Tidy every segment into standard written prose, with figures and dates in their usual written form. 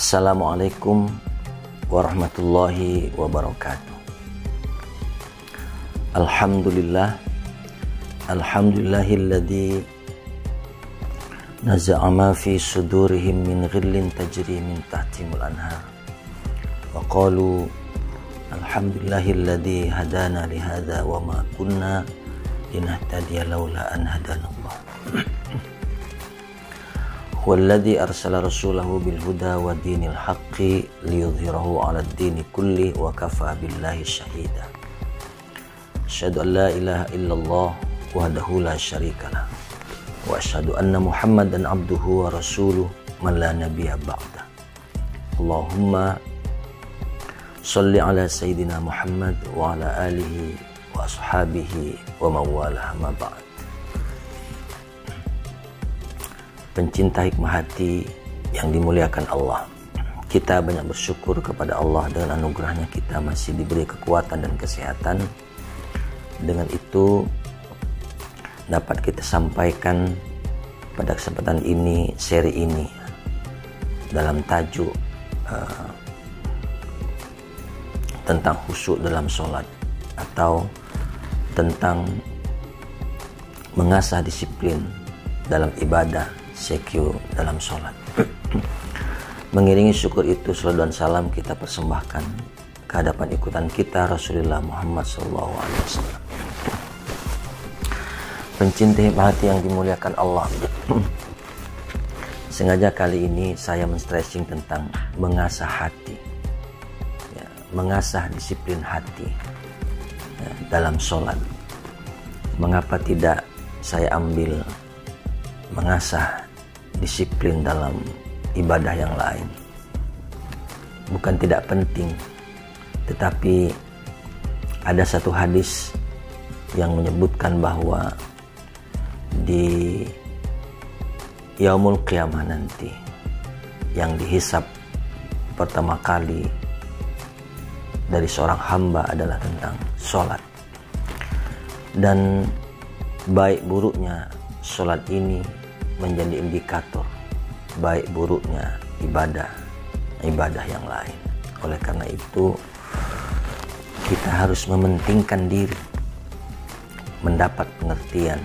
Assalamualaikum warahmatullahi wabarakatuh. Alhamdulillahilladzi naza'a ma fi sudurihim min ghillin tajri min tahtihimul anhar wa qalu alhamdulillahilladzi hadana li hadza wa ma kunna linahtadiya laula an hadanallah. Huwallazi arsala rasulahu bil huda wa dinil haqqi liyudhhirahu 'alad dini kulli wa kafa billahi syahida. Asyhadu an la ilaha illallah wahdahu la syarikalah wa asyhadu anna Muhammadan abduhu wa rasuluh man la nabiyya ba'da. Allahumma shalli ala sayyidina Muhammad wa ala alihi wa ashabihi wa mawalah ma ba'd. Pencinta hikmah hati yang dimuliakan Allah, kita banyak bersyukur kepada Allah dengan anugerahnya kita masih diberi kekuatan dan kesehatan. Dengan itu dapat kita sampaikan pada kesempatan ini, seri ini dalam tajuk tentang khusyuk dalam sholat atau tentang mengasah disiplin dalam ibadah, secure dalam sholat. Mengiringi syukur itu, salawat dan salam kita persembahkan ke hadapan ikutan kita Rasulullah Muhammad SAW. Pencinta hati yang dimuliakan Allah, sengaja kali ini saya men-stressing tentang mengasah hati, ya, mengasah disiplin hati ya, dalam sholat. Mengapa tidak saya ambil mengasah disiplin dalam ibadah yang lain? Bukan tidak penting, tetapi ada satu hadis yang menyebutkan bahwa di yaumul qiyamah nanti yang dihisab pertama kali dari seorang hamba adalah tentang sholat, dan baik buruknya sholat ini menjadi indikator baik buruknya ibadah yang lain. Oleh karena itu kita harus mementingkan diri, mendapat pengertian,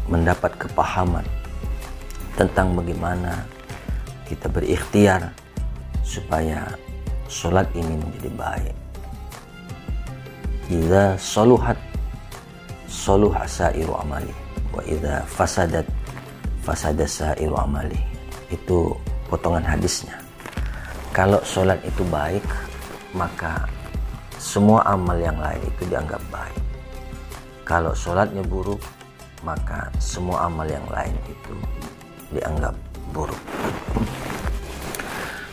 mendapat kepahaman tentang bagaimana kita berikhtiar supaya sholat ini menjadi baik. Idza saluhat saluha sa'iru amali wa idza fasadat fasada sa'iru amali. Itu potongan hadisnya. Kalau sholat itu baik, maka semua amal yang lain itu dianggap baik. Kalau sholatnya buruk, maka semua amal yang lain itu dianggap buruk.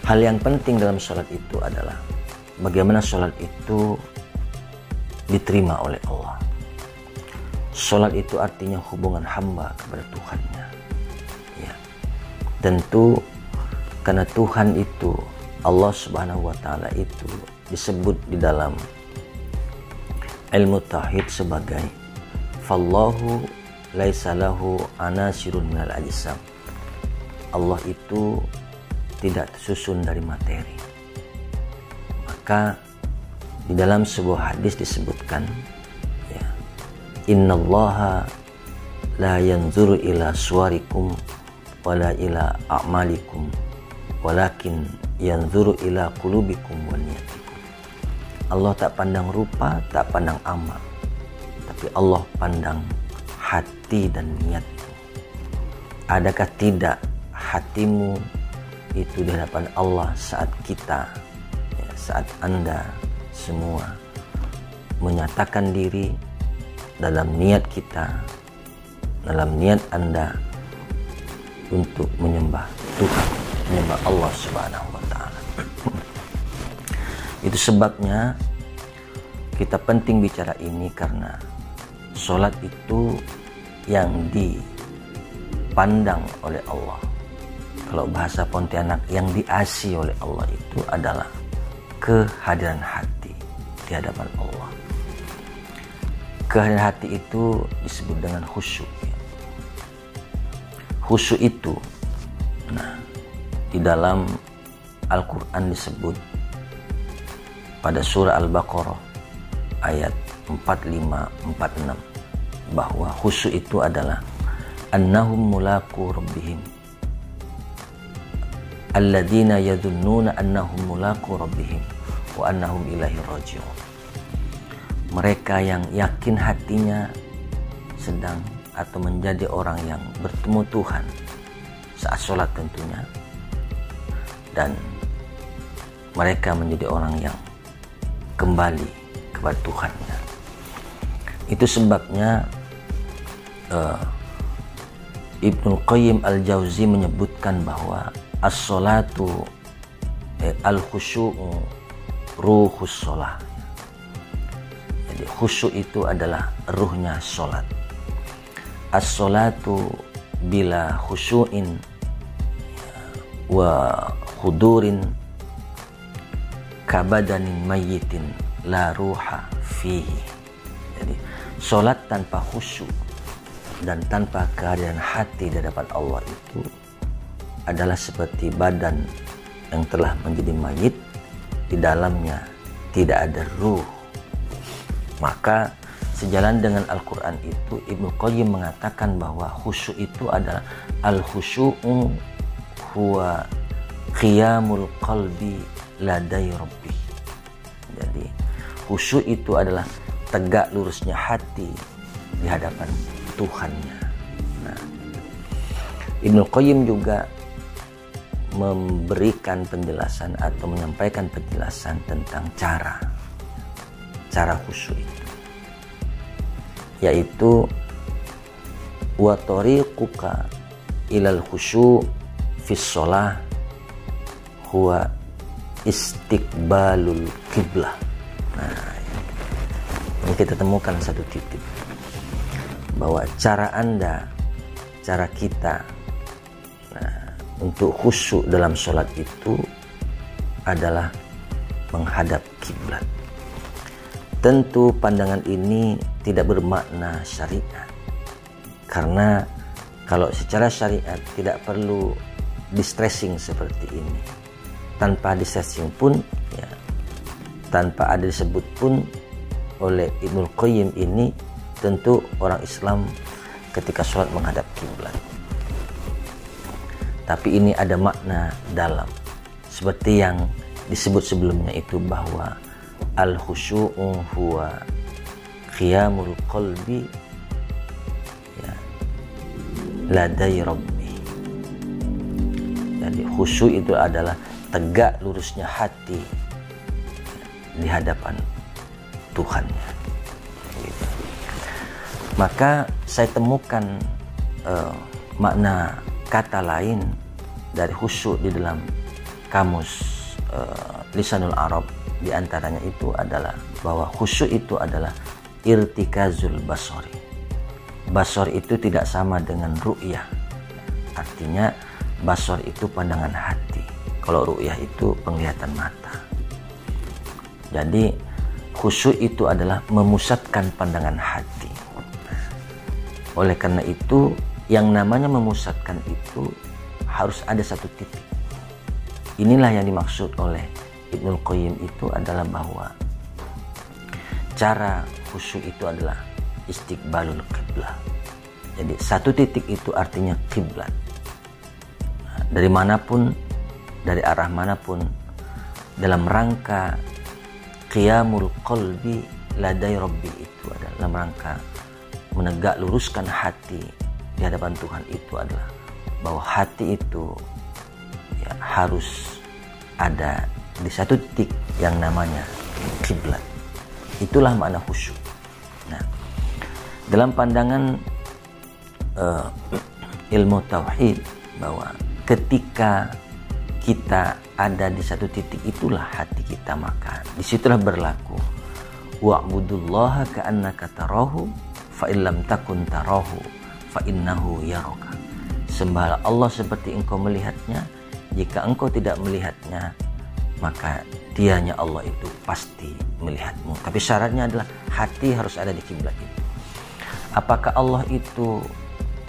Hal yang penting dalam sholat itu adalah bagaimana sholat itu diterima oleh Allah. Sholat itu artinya hubungan hamba kepada Tuhannya. Ya. Tentu karena Tuhan itu, Allah Subhanahu wa Ta'ala itu disebut di dalam ilmu tauhid sebagai fallahu laisa lahu anasirun minal ajsam. Allah itu tidak tersusun dari materi. Maka di dalam sebuah hadis disebutkan, ya, innallaha la yanzuru ila suwarikum wala ila a'malikum walakin yanzuru ila qulubikum wa niyatikum. Allah tak pandang rupa, tak pandang amal, tapi Allah pandang hati dan niatmu. Adakah tidak hatimu itu di hadapan Allah saat kita, ya, saat Anda semua menyatakan diri dalam niat kita, dalam niat Anda untuk menyembah Tuhan, menyembah Allah Subhanahu wa Ta'ala. Itu sebabnya kita penting bicara ini, karena sholat itu yang dipandang oleh Allah, kalau bahasa Pontianak yang diasihi oleh Allah itu adalah kehadiran hati di hadapan Allah. Kehadiran hati itu disebut dengan khusyuk. Khusyuk itu, nah, di dalam Al-Quran disebut pada surah Al-Baqarah ayat 45-46 bahwa khusyuk itu adalah annahum mulaqu rabbihim alladzina yadhunnuna annahum mulaqu rabbihim wa annahum ilaihi raji'un. Mereka yang yakin hatinya sedang atau menjadi orang yang bertemu Tuhan saat sholat tentunya, dan mereka menjadi orang yang kembali kepada Tuhannya. Itu sebabnya Ibnu Qayyim Al-Jauzi menyebutkan bahwa as-sholatu al-khusyu'u ruhus sholah. Jadi khusyuk itu adalah ruhnya sholat. As-sholatu bila khusyu'in wa khudurin kabadanin mayyitin la ruha fihi. Jadi sholat tanpa khusyuk dan tanpa kehadiran hati di hadapan Allah itu adalah seperti badan yang telah menjadi mayit, di dalamnya tidak ada ruh. Maka sejalan dengan Al-Quran itu, Ibnu Qayyim mengatakan bahwa khusyuk itu adalah al-khusyu'u huwa qiyamul qalbi ladai rabbi. Jadi khusyuk itu adalah tegak lurusnya hati di hadapan Tuhannya. Nah, Ibnu Qayyim juga memberikan penjelasan atau menyampaikan penjelasan tentang cara khusyuk itu, yaitu wa tariquka ilal khusyuk fis shalah huwa istiqbalul qiblah. Nah, ini kita temukan satu titik bahwa cara Anda, cara kita untuk khusyuk dalam sholat itu adalah menghadap kiblat. Tentu pandangan ini tidak bermakna syariat, karena kalau secara syariat tidak perlu distressing seperti ini. Tanpa distressing pun, ya, tanpa ada disebut pun oleh Ibnu Qayyim ini, tentu orang Islam ketika sholat menghadap kiblat. Tapi ini ada makna dalam, seperti yang disebut sebelumnya itu bahwa al-khusyu'u huwa qiyamul qalbi ya ladai rabbi. Jadi khusyuk itu adalah tegak lurusnya hati di hadapan Tuhannya. Gitu. Maka saya temukan makna kata lain dari khusyuk di dalam kamus Lisanul Arab. Di antaranya itu adalah bahwa khusyuk itu adalah irtikazul basari. Basar itu tidak sama dengan ru'yah. Artinya basar itu pandangan hati. Kalau ru'yah itu penglihatan mata. Jadi khusyuk itu adalah memusatkan pandangan hati. Oleh karena itu, yang namanya memusatkan itu harus ada satu titik. Inilah yang dimaksud oleh Ibnu Qayyim itu adalah bahwa cara khusyuk itu adalah istiqbalul qiblah. Jadi satu titik itu artinya kiblat. Dari manapun, dari arah manapun, dalam rangka qiyamul qalbi ladai rabbi itu adalah dalam rangka menegak luruskan hati di hadapan Tuhan itu adalah bahwa hati itu ya, harus ada di satu titik yang namanya kiblat. Itulah makna khusyuk. Nah, dalam pandangan ilmu tauhid bahwa ketika kita ada di satu titik itulah hati kita, maka disitulah berlaku wa'budullaha ka'annaka tarahu fa illam takun tarahu fa innahu yaraka. Sembahlah Allah seperti engkau melihatnya. Jika engkau tidak melihatnya, maka dianya Allah itu pasti melihatmu. Tapi syaratnya adalah hati harus ada di kiblat itu. Apakah Allah itu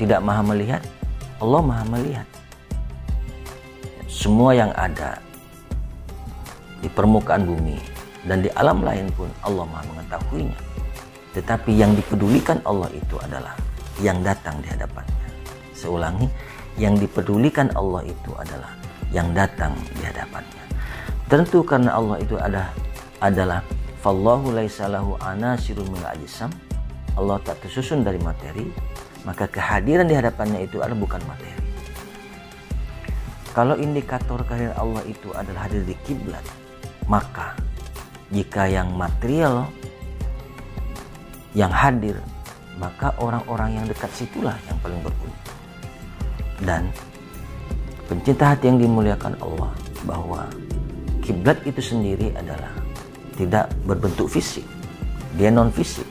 tidak maha melihat? Allah maha melihat. Semua yang ada di permukaan bumi dan di alam lain pun Allah Maha mengetahuinya. Tetapi yang dipedulikan Allah itu adalah yang datang di hadapannya. Saya ulangi, yang dipedulikan Allah itu adalah yang datang di hadapannya. Tentu karena Allah itu adalah fallahu laisa lahu anasirun min ajsam. Allah tak tersusun dari materi, maka kehadiran di hadapannya itu adalah bukan materi. Kalau indikator kehadiran Allah itu adalah hadir di kiblat, maka jika yang material yang hadir, maka orang-orang yang dekat situlah yang paling beruntung. Dan pencinta hati yang dimuliakan Allah, bahwa kiblat itu sendiri adalah tidak berbentuk fisik, dia non fisik.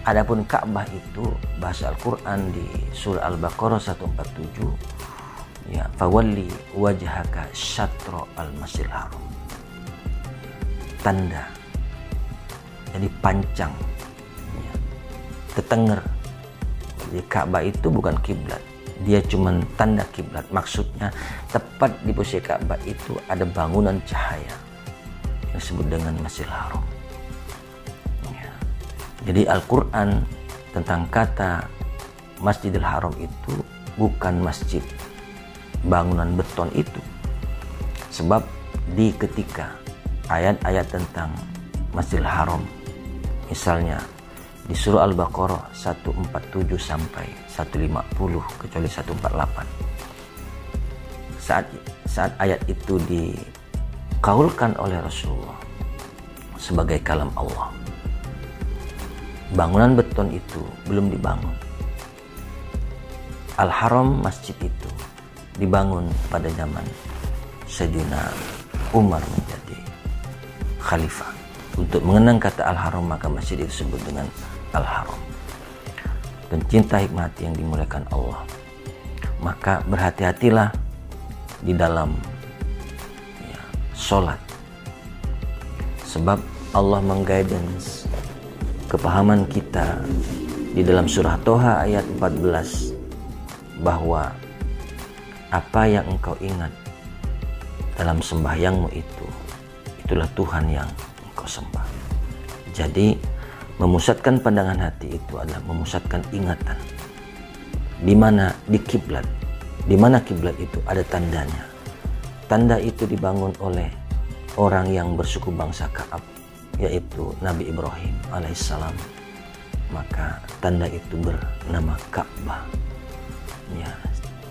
Adapun Ka'bah itu bahasa Al-Quran di surah Al-Baqarah 147, ya, fawalli wajhaka syatra al-masjidil haram. Tanda, jadi pancang, ya, tetenger. Jadi Ka'bah itu bukan kiblat, dia cuma tanda kiblat. Maksudnya tepat di posisi Ka'bah itu ada bangunan cahaya yang disebut dengan Masjidil Haram. Ya. Jadi Al-Quran tentang kata Masjidil Haram itu bukan masjid, bangunan beton itu. Sebab di ketika ayat-ayat tentang Masjidil Haram, misalnya di surah Al-Baqarah 147 sampai 150 kecuali 148, saat ayat itu dikaulkan oleh Rasulullah sebagai kalam Allah, bangunan beton itu belum dibangun. Al-Haram, masjid itu dibangun pada zaman Sayyidina Umar menjadi khalifah. Untuk mengenang kata Al-Haram, maka masjid itu disebut dengan Al-Haram. Pencinta hikmah hati yang dimuliakan Allah, maka berhati-hatilah di dalam sholat. Sebab Allah mengguidance kepahaman kita di dalam surah Toha ayat 14, bahwa apa yang engkau ingat dalam sembahyangmu itulah Tuhan yang engkau sembah. Jadi memusatkan pandangan hati itu adalah memusatkan ingatan. Di mana? Di kiblat. Di mana kiblat itu ada tandanya. Tanda itu dibangun oleh orang yang bersuku bangsa Ka'ab, yaitu Nabi Ibrahim alaihissalam. Maka tanda itu bernama Ka'bah. Ya,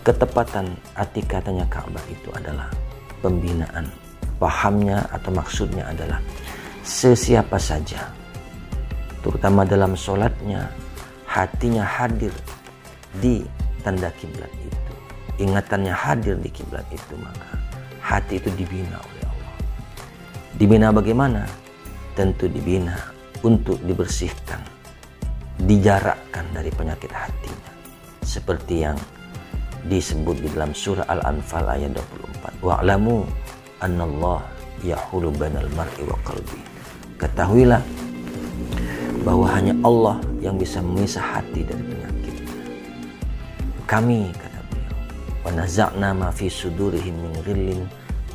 ketepatan arti katanya Ka'bah itu adalah pembinaan. Pahamnya atau maksudnya adalah sesiapa saja, terutama dalam sholatnya, hatinya hadir di tanda kiblat itu, ingatannya hadir di kiblat itu, maka hati itu dibina oleh Allah. Dibina bagaimana? Tentu dibina untuk dibersihkan, dijarakkan dari penyakit hatinya, seperti yang disebut di dalam surah Al-Anfal ayat 24. Wa'lamu annallah yahulu bainal mar'i wa qalbi. Ketahuilah bahwa hanya Allah yang bisa memisah hati dari penyakitnya. Kami, kata beliau, wa naza'na ma fi sudurihim min ghillin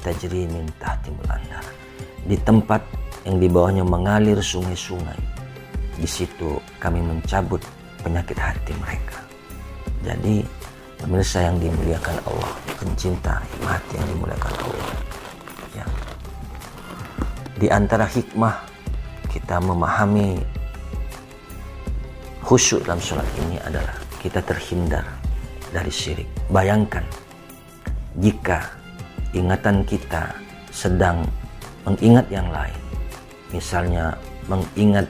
tajri min tahtimul anhar. Di tempat yang di bawahnya mengalir sungai-sungai, di situ kami mencabut penyakit hati mereka. Jadi pemirsa yang dimuliakan Allah, pencinta hikmah hati yang dimuliakan Allah, ya. Di antara hikmah kita memahami khusyuk dalam sholat ini adalah kita terhindar dari syirik. Bayangkan jika ingatan kita sedang mengingat yang lain, misalnya mengingat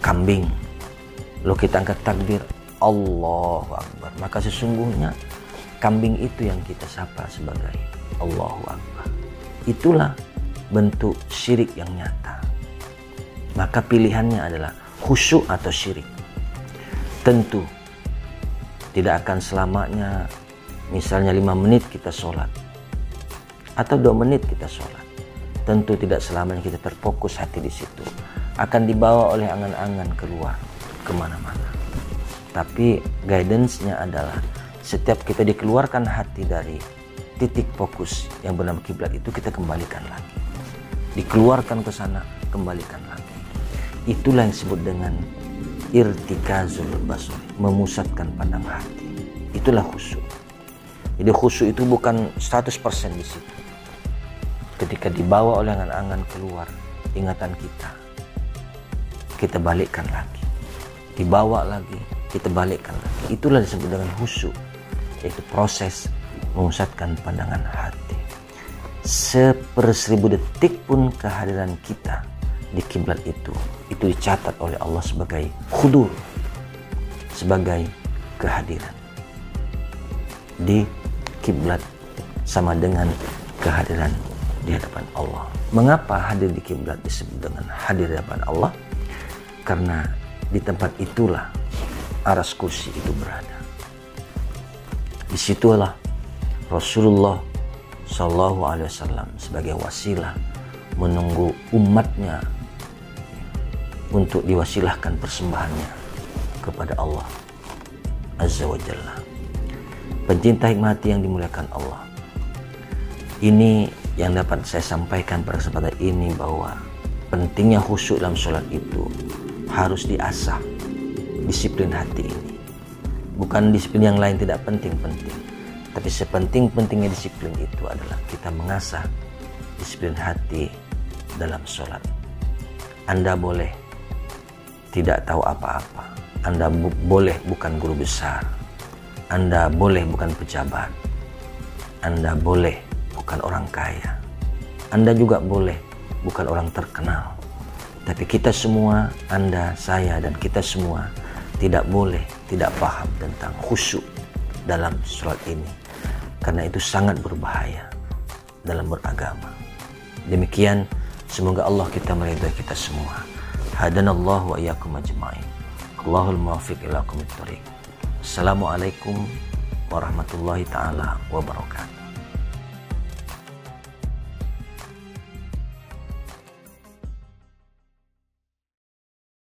kambing, lalu kita angkat takbir Allahu Akbar, maka sesungguhnya kambing itu yang kita sapa sebagai Allahu Akbar. Itulah bentuk syirik yang nyata. Maka pilihannya adalah khusyuk atau syirik. Tentu tidak akan selamanya, misalnya 5 menit kita sholat atau 2 menit kita sholat, tentu tidak selamanya kita terfokus hati di situ. Akan dibawa oleh angan-angan keluar kemana-mana. Tapi guidance-nya adalah setiap kita dikeluarkan hati dari titik fokus yang bernama kiblat itu kita kembalikan lagi. Dikeluarkan ke sana, kembalikan lagi. Itulah yang disebut dengan irtikazul basar, memusatkan pandang hati. Itulah khusyuk. Jadi khusyuk itu bukan 100% di situ. Ketika dibawa oleh angan-angan keluar ingatan kita balikkan lagi. Dibawa lagi, kita balikkan lagi. Itulah disebut dengan khusyuk, yaitu proses memusatkan pandangan hati. 1/1000 detik pun kehadiran kita di kiblat itu dicatat oleh Allah sebagai khudur, sebagai kehadiran di kiblat, sama dengan kehadiran di hadapan Allah. Mengapa hadir di kiblat disebut dengan hadir di hadapan Allah? Karena di tempat itulah aras kursi itu berada. Disitulah Rasulullah Shallallahu Alaihi Wasallam sebagai wasilah menunggu umatnya untuk diwasilahkan persembahannya kepada Allah Azza wa Jalla. Pencinta hikmah hati yang dimuliakan Allah, ini yang dapat saya sampaikan pada kesempatan ini, bahwa pentingnya khusyuk dalam sholat itu harus diasah. Disiplin hati ini bukan disiplin yang lain tidak penting-penting, tapi sepenting-pentingnya disiplin itu adalah kita mengasah disiplin hati dalam sholat. Anda boleh tidak tahu apa-apa, Anda boleh bukan guru besar, Anda boleh bukan pejabat, Anda boleh bukan orang kaya, Anda juga boleh bukan orang terkenal. Tapi kita semua, Anda, saya, dan kita semua tidak boleh tidak paham tentang khusyuk dalam sholat ini, karena itu sangat berbahaya dalam beragama. Demikian, semoga Allah kita meridai kita semua. Hadanallahu wa iyyakum ajma'in. Allahul muwaffiq ila aqwamit thoriq. Assalamualaikum warahmatullahi taala wabarakatuh.